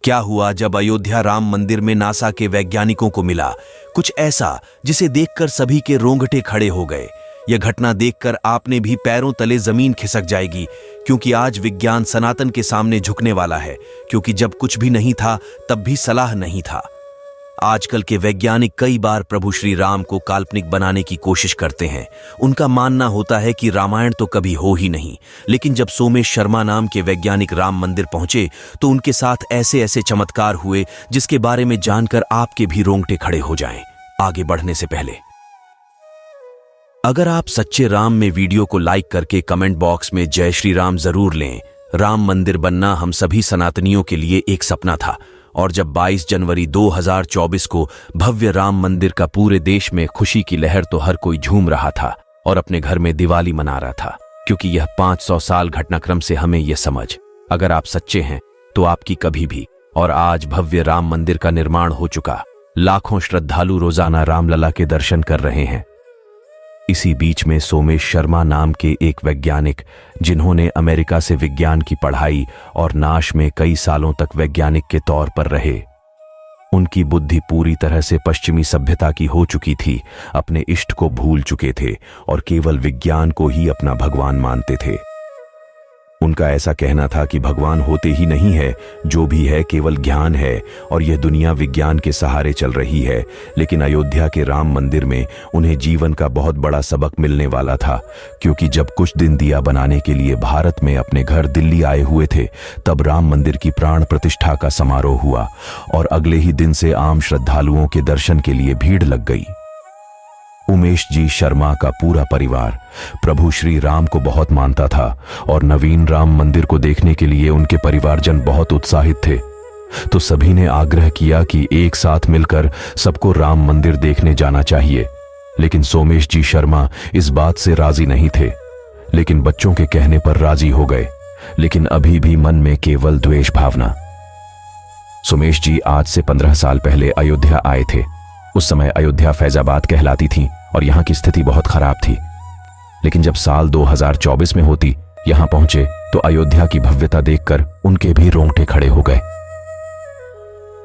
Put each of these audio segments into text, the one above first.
क्या हुआ जब अयोध्या राम मंदिर में नासा के वैज्ञानिकों को मिला कुछ ऐसा जिसे देखकर सभी के रोंगटे खड़े हो गए। यह घटना देखकर आपने भी पैरों तले जमीन खिसक जाएगी, क्योंकि आज विज्ञान सनातन के सामने झुकने वाला है। क्योंकि जब कुछ भी नहीं था तब भी सलाह नहीं था। आजकल के वैज्ञानिक कई बार प्रभु श्री राम को काल्पनिक बनाने की कोशिश करते हैं। उनका मानना होता है कि रामायण तो कभी हो ही नहीं। लेकिन जब सोमेश शर्मा नाम के वैज्ञानिक राम मंदिर पहुंचे तो उनके साथ ऐसे ऐसे चमत्कार हुए जिसके बारे में जानकर आपके भी रोंगटे खड़े हो जाएं। आगे बढ़ने से पहले अगर आप सच्चे राम में वीडियो को लाइक करके कमेंट बॉक्स में जय श्री राम जरूर लें। राम मंदिर बनना हम सभी सनातनियों के लिए एक सपना था, और जब 22 जनवरी 2024 को भव्य राम मंदिर का पूरे देश में खुशी की लहर, तो हर कोई झूम रहा था और अपने घर में दिवाली मना रहा था, क्योंकि यह 500 साल घटनाक्रम से हमें यह समझ, अगर आप सच्चे हैं तो आपकी कभी भी। और आज भव्य राम मंदिर का निर्माण हो चुका। लाखों श्रद्धालु रोजाना रामलला के दर्शन कर रहे हैं। इसी बीच में सोमेश शर्मा नाम के एक वैज्ञानिक, जिन्होंने अमेरिका से विज्ञान की पढ़ाई और नाश में कई सालों तक वैज्ञानिक के तौर पर रहे, उनकी बुद्धि पूरी तरह से पश्चिमी सभ्यता की हो चुकी थी। अपने इष्ट को भूल चुके थे और केवल विज्ञान को ही अपना भगवान मानते थे। उनका ऐसा कहना था कि भगवान होते ही नहीं है, जो भी है केवल ज्ञान है, और यह दुनिया विज्ञान के सहारे चल रही है। लेकिन अयोध्या के राम मंदिर में उन्हें जीवन का बहुत बड़ा सबक मिलने वाला था, क्योंकि जब कुछ दिन दिया बनाने के लिए भारत में अपने घर दिल्ली आए हुए थे, तब राम मंदिर की प्राण प्रतिष्ठा का समारोह हुआ और अगले ही दिन से आम श्रद्धालुओं के दर्शन के लिए भीड़ लग गई। उमेश जी शर्मा का पूरा परिवार प्रभु श्री राम को बहुत मानता था और नवीन राम मंदिर को देखने के लिए उनके परिवारजन बहुत उत्साहित थे। तो सभी ने आग्रह किया कि एक साथ मिलकर सबको राम मंदिर देखने जाना चाहिए। लेकिन सोमेश जी शर्मा इस बात से राजी नहीं थे, लेकिन बच्चों के कहने पर राजी हो गए। लेकिन अभी भी मन में केवल द्वेष भावना। सोमेश जी आज से 15 साल पहले अयोध्या आए थे। उस समय अयोध्या फैजाबाद कहलाती थी और यहाँ की स्थिति बहुत खराब थी। लेकिन जब साल 2024 में होती यहाँ पहुंचे तो अयोध्या की भव्यता देखकर उनके भी रोंगटे खड़े हो गए।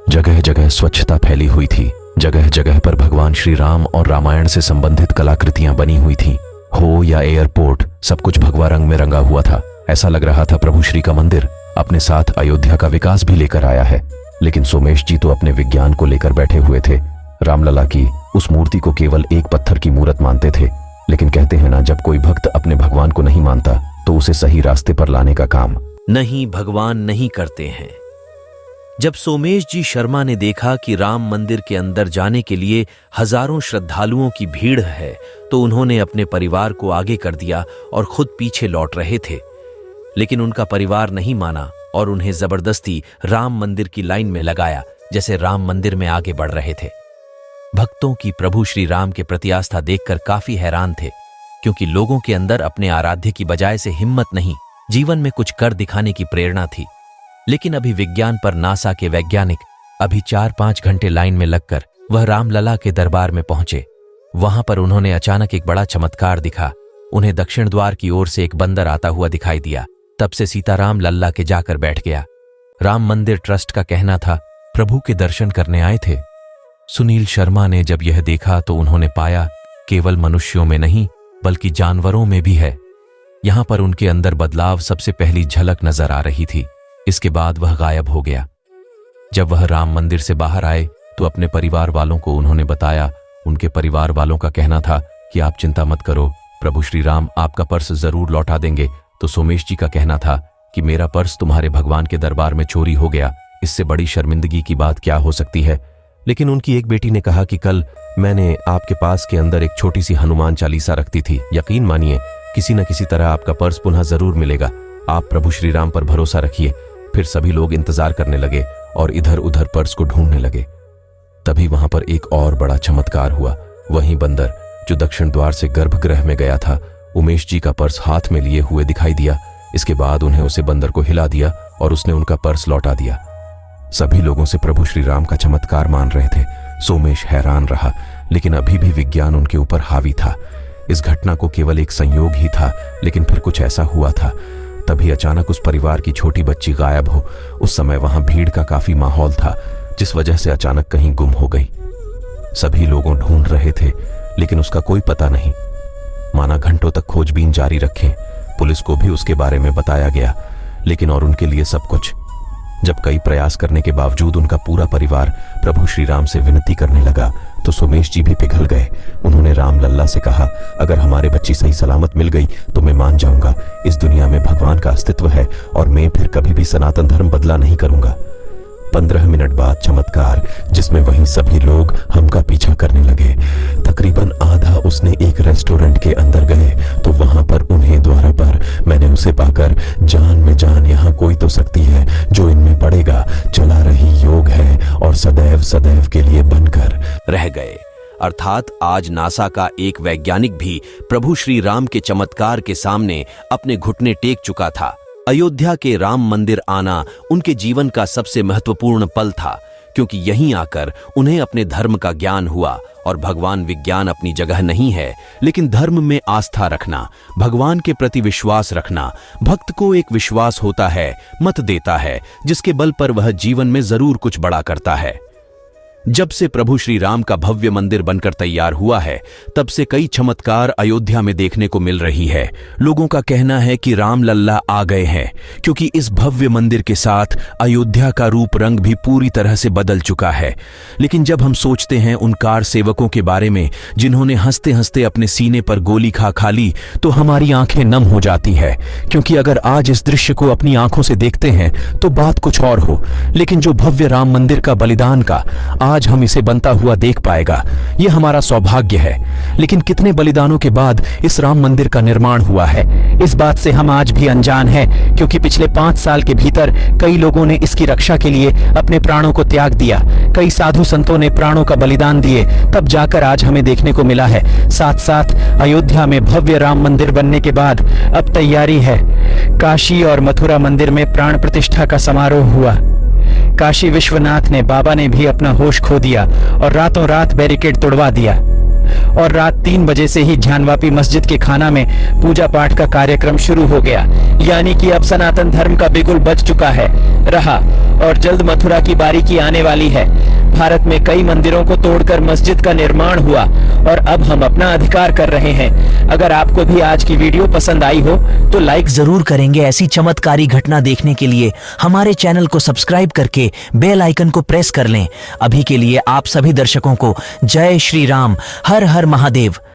जगह जगह स्वच्छता फैली हुई थी। जगह जगह पर भगवान श्री राम और रामायण से संबंधित कलाकृतियां बनी हुई थी। हो या एयरपोर्ट, सब कुछ भगवा रंग में रंगा हुआ था। ऐसा लग रहा था प्रभु श्री का मंदिर अपने साथ अयोध्या का विकास भी लेकर आया है। लेकिन सोमेश जी तो अपने विज्ञान को लेकर बैठे हुए थे। रामलला की उस मूर्ति को केवल एक पत्थर की मूर्त मानते थे। लेकिन कहते हैं ना, जब कोई भक्त अपने भगवान को नहीं मानता तो उसे सही रास्ते पर लाने का काम नहीं भगवान नहीं करते हैं। जब सोमेश जी शर्मा ने देखा कि राम मंदिर के अंदर जाने के लिए हजारों श्रद्धालुओं की भीड़ है, तो उन्होंने अपने परिवार को आगे कर दिया और खुद पीछे लौट रहे थे। लेकिन उनका परिवार नहीं माना और उन्हें जबरदस्ती राम मंदिर की लाइन में लगाया, जैसे राम मंदिर में आगे बढ़ रहे थे। भक्तों की प्रभु श्री राम के प्रति आस्था देखकर काफी हैरान थे, क्योंकि लोगों के अंदर अपने आराध्य की बजाय से हिम्मत नहीं, जीवन में कुछ कर दिखाने की प्रेरणा थी। लेकिन अभी विज्ञान पर नासा के वैज्ञानिक अभी 4-5 घंटे लाइन में लगकर वह रामलला के दरबार में पहुंचे। वहां पर उन्होंने अचानक एक बड़ा चमत्कार दिखा। उन्हें दक्षिण द्वार की ओर से एक बंदर आता हुआ दिखाई दिया। तब से सीताराम लल्ला के जाकर बैठ गया। राम मंदिर ट्रस्ट का कहना था प्रभु के दर्शन करने आए थे। सुनील शर्मा ने जब यह देखा तो उन्होंने पाया केवल मनुष्यों में नहीं बल्कि जानवरों में भी है। यहां पर उनके अंदर बदलाव सबसे पहली झलक नजर आ रही थी। इसके बाद वह गायब हो गया। जब वह राम मंदिर से बाहर आए तो अपने परिवार वालों को उन्होंने बताया। उनके परिवार वालों का कहना था कि आप चिंता मत करो, प्रभु श्री राम आपका पर्स जरूर लौटा देंगे। तो सोमेश जी का कहना था कि मेरा पर्स तुम्हारे भगवान के दरबार में चोरी हो गया, इससे बड़ी शर्मिंदगी की बात क्या हो सकती है। लेकिन उनकी एक बेटी ने कहा कि कल मैंने आपके पास के अंदर एक छोटी सी हनुमान चालीसा रखती थी। यकीन मानिए किसी न किसी तरह आपका पर्स पुनः जरूर मिलेगा। आप प्रभु श्री राम पर भरोसा रखिए। फिर सभी लोग इंतजार करने लगे और इधर उधर पर्स को ढूंढने लगे। तभी वहां पर एक और बड़ा चमत्कार हुआ। वहीं बंदर जो दक्षिण द्वार से गर्भगृह में गया था, उमेश जी का पर्स हाथ में लिए हुए दिखाई दिया। इसके बाद उन्हें उसे बंदर को हिला दिया और उसने उनका पर्स लौटा दिया। सभी लोगों से प्रभु श्री राम का चमत्कार मान रहे थे। सोमेश हैरान रहा, लेकिन अभी भी विज्ञान उनके ऊपर हावी था। इस घटना को केवल एक संयोग ही था, लेकिन फिर कुछ ऐसा हुआ था तभी अचानक उस परिवार की छोटी बच्ची गायब हो। उस समय वहां भीड़ का काफी माहौल था, जिस वजह से अचानक कहीं गुम हो गई। सभी लोगों ढूंढ रहे थे, लेकिन उसका कोई पता नहीं। माना घंटों तक खोजबीन जारी रखें, पुलिस को भी उसके बारे में बताया गया, लेकिन और उनके लिए सब कुछ। जब कई प्रयास करने के बावजूद उनका पूरा परिवार प्रभु श्री राम से विनती करने लगा, तो सोमेश जी भी पिघल गए। उन्होंने राम लल्ला से कहा, अगर हमारे बच्ची सही सलामत मिल गई तो मैं मान जाऊंगा, इस दुनिया में भगवान का अस्तित्व है और मैं फिर कभी भी सनातन धर्म बदला नहीं करूंगा। 15 मिनट बाद चमत्कार, जिसमें वहीं सभी लोग हमका पीछा करने लगे। तकरीबन आधा उसने एक रेस्टोरेंट के अंदर गए तो वहां पर उन्हें द्वारा पर मैंने उसे पाकर, जान में जान यहाँ कोई तो शक्ति है जो इनमें पड़ेगा, चला रही योग है और सदैव सदैव के लिए बनकर रह गए। अर्थात आज नासा का एक वैज्ञानिक भी प्रभु श्री राम के चमत्कार के सामने अपने घुटने टेक चुका था। अयोध्या के राम मंदिर आना उनके जीवन का सबसे महत्वपूर्ण पल था, क्योंकि यहीं आकर उन्हें अपने धर्म का ज्ञान हुआ। और भगवान विज्ञान अपनी जगह नहीं है, लेकिन धर्म में आस्था रखना, भगवान के प्रति विश्वास रखना, भक्त को एक विश्वास होता है, मत देता है, जिसके बल पर वह जीवन में जरूर कुछ बड़ा करता है। जब से प्रभु श्री राम का भव्य मंदिर बनकर तैयार हुआ है, तब से कई चमत्कार अयोध्या में देखने को मिल रही है। लोगों का कहना है कि राम लल्ला आ गए हैं, क्योंकि इस भव्य मंदिर के साथ अयोध्या का रूप रंग भी पूरी तरह से बदल चुका है। लेकिन जब हम सोचते हैं उन कार सेवकों के बारे में जिन्होंने हंसते हंसते अपने सीने पर गोली खा ली, तो हमारी आंखें नम हो जाती है। क्योंकि अगर आज इस दृश्य को अपनी आंखों से देखते हैं तो बात कुछ और हो, लेकिन जो भव्य राम मंदिर का बलिदान का आज हम इसे बनता हुआ देख पाएगा, ये हमारा सौभाग्य है। लेकिन कितने बलिदानों के बाद इस राम मंदिर का निर्माण हुआ है, इस बात से हम आज भी अनजान हैं, क्योंकि पिछले 5 साल के भीतर कई लोगों ने इसकी रक्षा के लिए अपने प्राणों को त्याग दिया। कई साधु संतों ने प्राणों का बलिदान दिए, तब जाकर आज हमें देखने को मिला है। साथ साथ अयोध्या में भव्य राम मंदिर बनने के बाद अब तैयारी है। काशी और मथुरा मंदिर में प्राण प्रतिष्ठा का समारोह हुआ। काशी विश्वनाथ ने, बाबा ने भी अपना होश खो दिया और रातों रात बैरिकेड तोड़वा दिया। और रात 3 बजे से ही ज्ञानवापी मस्जिद के खाना में पूजा पाठ का कार्यक्रम शुरू हो गया। यानी कि अब सनातन धर्म का बिगुल बज चुका है रहा और जल्द मथुरा की बारी की आने वाली है। भारत में कई मंदिरों को तोड़कर मस्जिद का निर्माण हुआ और अब हम अपना अधिकार कर रहे हैं। अगर आपको भी आज की वीडियो पसंद आई हो तो लाइक जरूर करेंगे। ऐसी चमत्कारी घटना देखने के लिए हमारे चैनल को सब्सक्राइब करके बेल आइकन को प्रेस कर लें। अभी के लिए आप सभी दर्शकों को जय श्री राम, हर हर महादेव।